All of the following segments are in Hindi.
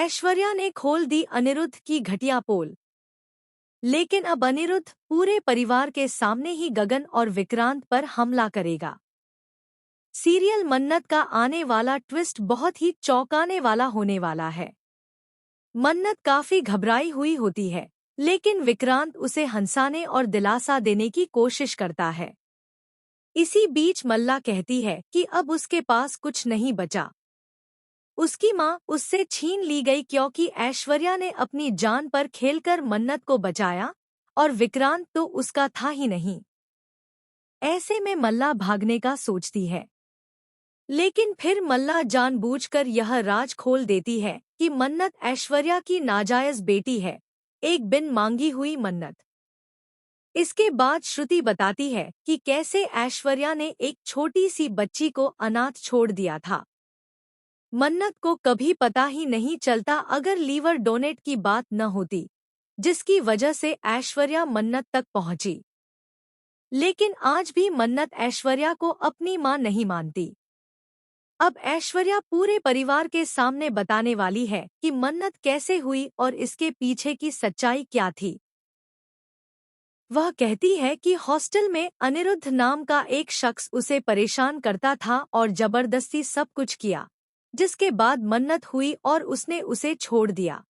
ऐश्वर्या ने खोल दी अनिरुद्ध की घटिया पोल। लेकिन अब अनिरुद्ध पूरे परिवार के सामने ही गगन और विक्रांत पर हमला करेगा। सीरियल मन्नत का आने वाला ट्विस्ट बहुत ही चौंकाने वाला होने वाला है। मन्नत काफी घबराई हुई होती है, लेकिन विक्रांत उसे हंसाने और दिलासा देने की कोशिश करता है। इसी बीच मल्ला कहती है कि अब उसके पास कुछ नहीं बचा। उसकी मां उससे छीन ली गई क्योंकि ऐश्वर्या ने अपनी जान पर खेलकर मन्नत को बचाया और विक्रांत तो उसका था ही नहीं। ऐसे में मल्ला भागने का सोचती है, लेकिन फिर मल्ला जानबूझकर यह राज खोल देती है कि मन्नत ऐश्वर्या की नाजायज बेटी है, एक बिन मांगी हुई मन्नत। इसके बाद श्रुति बताती है कि कैसे ऐश्वर्या ने एक छोटी सी बच्ची को अनाथ छोड़ दिया था। मन्नत को कभी पता ही नहीं चलता अगर लीवर डोनेट की बात न होती, जिसकी वजह से ऐश्वर्या मन्नत तक पहुंची। लेकिन आज भी मन्नत ऐश्वर्या को अपनी मां नहीं मानती। अब ऐश्वर्या पूरे परिवार के सामने बताने वाली है कि मन्नत कैसे हुई और इसके पीछे की सच्चाई क्या थी। वह कहती है कि हॉस्टल में अनिरुद्ध नाम का एक शख्स उसे परेशान करता था और जबरदस्ती सब कुछ किया, जिसके बाद मन्नत हुई और उसने उसे छोड़ दिया।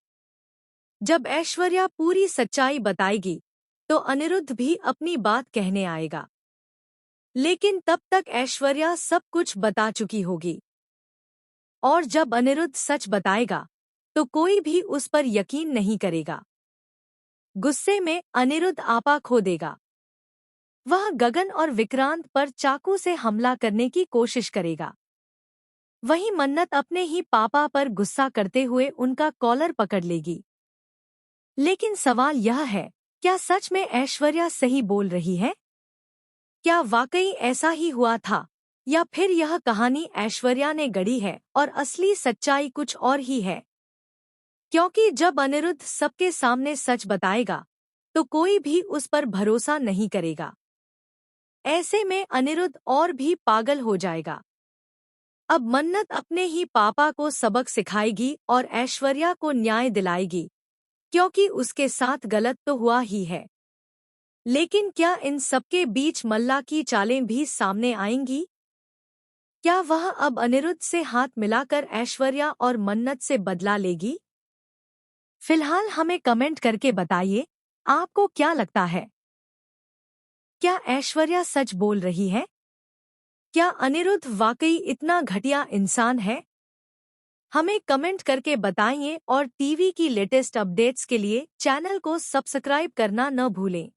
जब ऐश्वर्या पूरी सच्चाई बताएगी तो अनिरुद्ध भी अपनी बात कहने आएगा, लेकिन तब तक ऐश्वर्या सब कुछ बता चुकी होगी। और जब अनिरुद्ध सच बताएगा तो कोई भी उस पर यकीन नहीं करेगा। गुस्से में अनिरुद्ध आपा खो देगा। वह गगन और विक्रांत पर चाकू से हमला करने की कोशिश करेगा। वहीं मन्नत अपने ही पापा पर गुस्सा करते हुए उनका कॉलर पकड़ लेगी। लेकिन सवाल यह है, क्या सच में ऐश्वर्या सही बोल रही है? क्या वाकई ऐसा ही हुआ था, या फिर यह कहानी ऐश्वर्या ने गढ़ी है और असली सच्चाई कुछ और ही है? क्योंकि जब अनिरुद्ध सबके सामने सच बताएगा तो कोई भी उस पर भरोसा नहीं करेगा। ऐसे में अनिरुद्ध और भी पागल हो जाएगा। अब मन्नत अपने ही पापा को सबक सिखाएगी और ऐश्वर्या को न्याय दिलाएगी, क्योंकि उसके साथ गलत तो हुआ ही है। लेकिन क्या इन सबके बीच मल्ला की चालें भी सामने आएंगी? क्या वह अब अनिरुद्ध से हाथ मिलाकर ऐश्वर्या और मन्नत से बदला लेगी? फिलहाल हमें कमेंट करके बताइए, आपको क्या लगता है? क्या ऐश्वर्या सच बोल रही है? क्या अनिरुद्ध वाकई इतना घटिया इंसान है? हमें कमेंट करके बताइए और टीवी की लेटेस्ट अपडेट्स के लिए चैनल को सब्सक्राइब करना न भूलें।